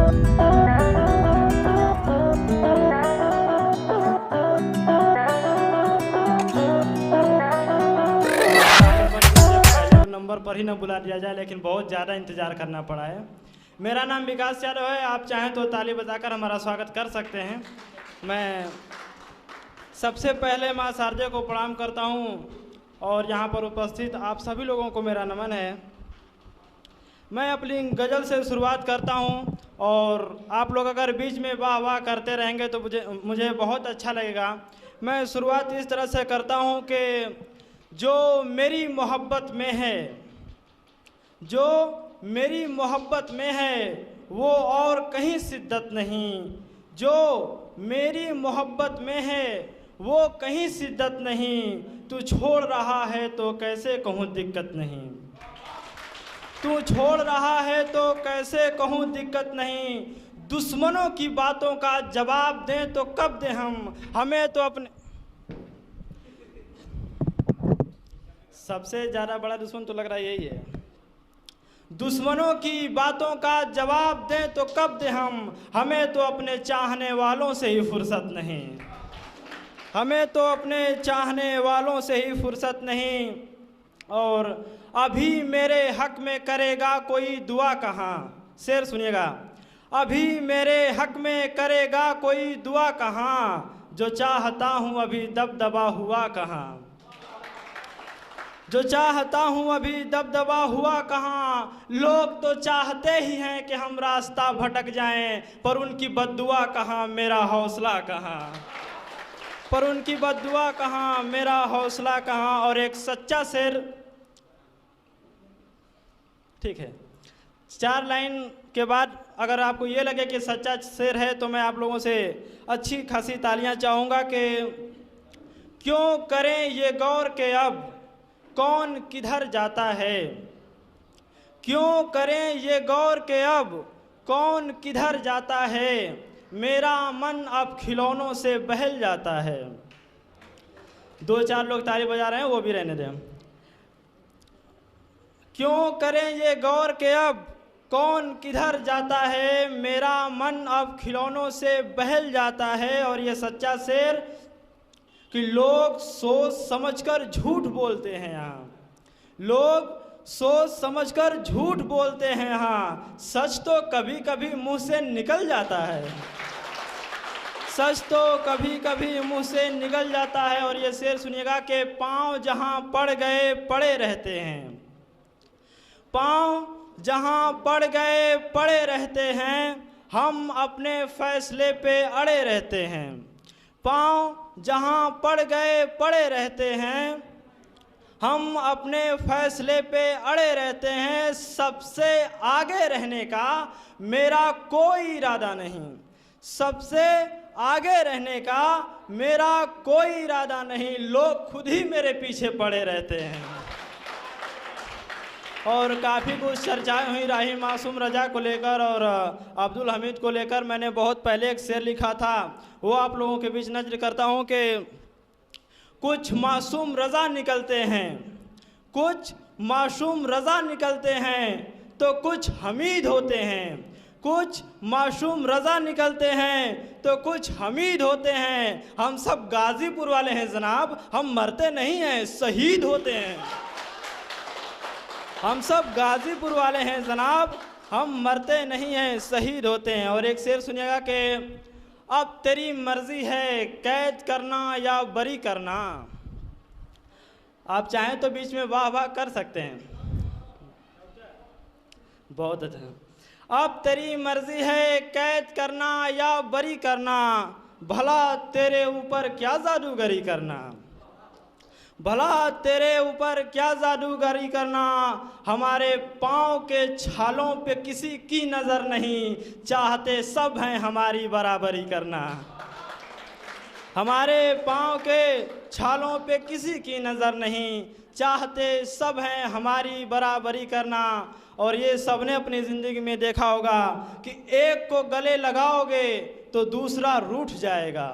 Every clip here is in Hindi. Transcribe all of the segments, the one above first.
नंबर पर ही न बुला दिया जाए, लेकिन बहुत ज़्यादा इंतज़ार करना पड़ा है। मेरा नाम विकास यादव है। आप चाहें तो ताली बजाकर हमारा स्वागत कर सकते हैं। मैं सबसे पहले माँ शारदे को प्रणाम करता हूँ और यहाँ पर उपस्थित आप सभी लोगों को मेरा नमन है। मैं अपनी गज़ल से शुरुआत करता हूँ और आप लोग अगर बीच में वाह वाह करते रहेंगे तो मुझे बहुत अच्छा लगेगा। मैं शुरुआत इस तरह से करता हूँ कि जो मेरी मोहब्बत में है, जो मेरी मोहब्बत में है वो और कहीं शिद्दत नहीं, जो मेरी मोहब्बत में है वो कहीं शिद्दत नहीं, तू छोड़ रहा है तो कैसे कहूँ दिक्कत नहीं, तू छोड़ रहा है तो कैसे कहूँ दिक्कत नहीं, दुश्मनों की बातों का जवाब दें तो कब दें हम, हमें तो अपने सबसे ज़्यादा बड़ा दुश्मन तो लग रहा है यही है। दुश्मनों की बातों का जवाब दें तो कब दें हम, हमें तो अपने चाहने वालों से ही फुर्सत नहीं, हमें तो अपने चाहने वालों से ही फुर्सत नहीं। और अभी मेरे हक में करेगा कोई दुआ कहाँ, शेर सुनिएगा। अभी मेरे हक में करेगा कोई दुआ कहाँ, जो चाहता हूँ अभी दबदबा हुआ कहाँ, जो चाहता हूँ अभी दबदबा हुआ कहाँ। लोग तो चाहते ही हैं कि हम रास्ता भटक जाएं, पर उनकी बद्दुआ कहाँ, मेरा हौसला कहाँ, पर उनकी बद्दुआ कहाँ, मेरा हौसला कहाँ। और एक सच्चा शेर, ठीक है, 4 लाइन के बाद अगर आपको ये लगे कि सच्चा शेर है तो मैं आप लोगों से अच्छी खासी तालियां चाहूँगा कि क्यों करें ये गौर के अब कौन किधर जाता है, क्यों करें ये गौर के अब कौन किधर जाता है, मेरा मन अब खिलौनों से बहल जाता है। 2-4 लोग ताली बजा रहे हैं, वो भी रहने दें। क्यों करें ये गौर के अब कौन किधर जाता है, मेरा मन अब खिलौनों से बहल जाता है। और ये सच्चा शेर कि लोग सोच समझकर झूठ बोलते हैं यहाँ, लोग सोच समझकर झूठ बोलते हैं यहाँ, सच तो कभी कभी मुंह से निकल जाता है, सच तो कभी कभी मुंह से निकल जाता है। और ये शेर सुनिएगा कि पाँव जहाँ पड़ गए पड़े रहते हैं, पाँव जहाँ पड़ गए पड़े रहते हैं, हम अपने फैसले पे अड़े रहते हैं, पाँव जहाँ पड़ गए पड़े रहते हैं, हम अपने फैसले पे अड़े रहते हैं। सबसे आगे रहने का मेरा कोई इरादा नहीं, सबसे आगे रहने का मेरा कोई इरादा नहीं, लोग खुद ही मेरे पीछे पड़े रहते हैं। और काफ़ी कुछ चर्चाएं हुई राही मासूम रजा को लेकर और अब्दुल हमीद को लेकर। मैंने बहुत पहले एक शेर लिखा था, वो आप लोगों के बीच नज़र करता हूँ कि कुछ मासूम रज़ा निकलते हैं, कुछ मासूम रज़ा निकलते हैं तो कुछ हमीद होते हैं, कुछ मासूम रज़ा निकलते हैं तो कुछ हमीद होते हैं। हम सब गाज़ीपुर वाले हैं जनाब, हम मरते नहीं हैं, शहीद होते हैं। हम सब गाज़ीपुर वाले हैं जनाब, हम मरते नहीं हैं, शहीद होते हैं। और एक शेर सुनिएगा कि अब तेरी मर्जी है कैद करना या बरी करना। आप चाहें तो बीच में वाह वाह कर सकते हैं, बहुत अच्छा। अब तेरी मर्जी है कैद करना या बरी करना, भला तेरे ऊपर क्या जादूगरी करना, भला तेरे ऊपर क्या जादूगरी करना। हमारे पाँव के छालों पे किसी की नज़र नहीं, चाहते सब हैं हमारी बराबरी करना, हमारे पाँव के छालों पे किसी की नज़र नहीं, चाहते सब हैं हमारी बराबरी करना। और ये सबने अपनी ज़िंदगी में देखा होगा कि एक को गले लगाओगे तो दूसरा रूठ जाएगा,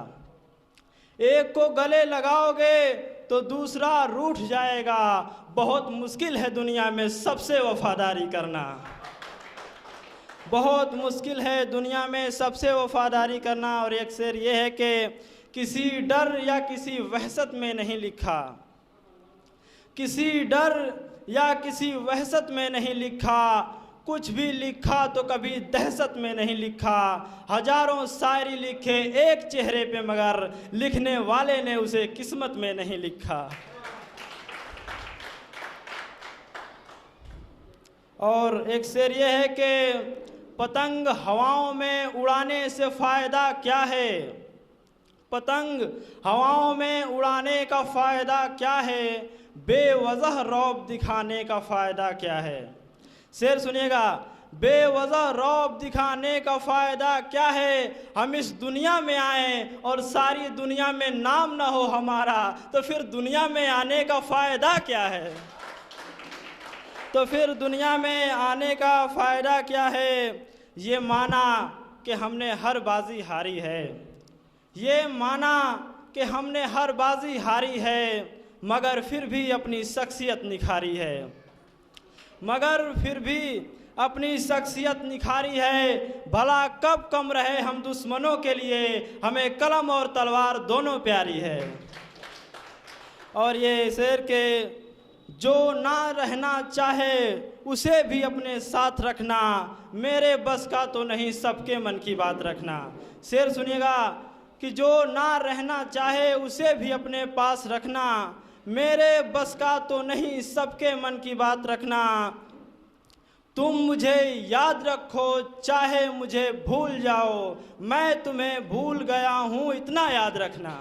एक को गले लगाओगे तो दूसरा रूठ जाएगा। बहुत मुश्किल है दुनिया में सबसे वफादारी करना, बहुत मुश्किल है दुनिया में सबसे वफादारी करना। और एक शेर ये है कि किसी डर या किसी वहशत में नहीं लिखा, किसी डर या किसी वहशत में नहीं लिखा, कुछ भी लिखा तो कभी दहशत में नहीं लिखा। हजारों शायरी लिखे एक चेहरे पे मगर लिखने वाले ने उसे किस्मत में नहीं लिखा। और एक शेर ये है कि पतंग हवाओं में उड़ाने से फ़ायदा क्या है, पतंग हवाओं में उड़ाने का फ़ायदा क्या है, बेवजह रौब दिखाने का फ़ायदा क्या है। शेर सुनिएगा, बेवजह रौब दिखाने का फ़ायदा क्या है, हम इस दुनिया में आए और सारी दुनिया में नाम ना हो हमारा, तो फिर दुनिया में आने का फ़ायदा क्या है, तो फिर दुनिया में आने का फ़ायदा क्या है। ये माना कि हमने हर बाजी हारी है, ये माना कि हमने हर बाजी हारी है, मगर फिर भी अपनी शख्सियत निखारी है, मगर फिर भी अपनी शख्सियत निखारी है। भला कब कम रहे हम दुश्मनों के लिए, हमें कलम और तलवार दोनों प्यारी है। और ये शेर के जो ना रहना चाहे उसे भी अपने साथ रखना, मेरे बस का तो नहीं सबके मन की बात रखना। शेर सुनिएगा कि जो ना रहना चाहे उसे भी अपने पास रखना, मेरे बस का तो नहीं सबके मन की बात रखना। तुम मुझे याद रखो चाहे मुझे भूल जाओ, मैं तुम्हें भूल गया हूँ इतना याद रखना।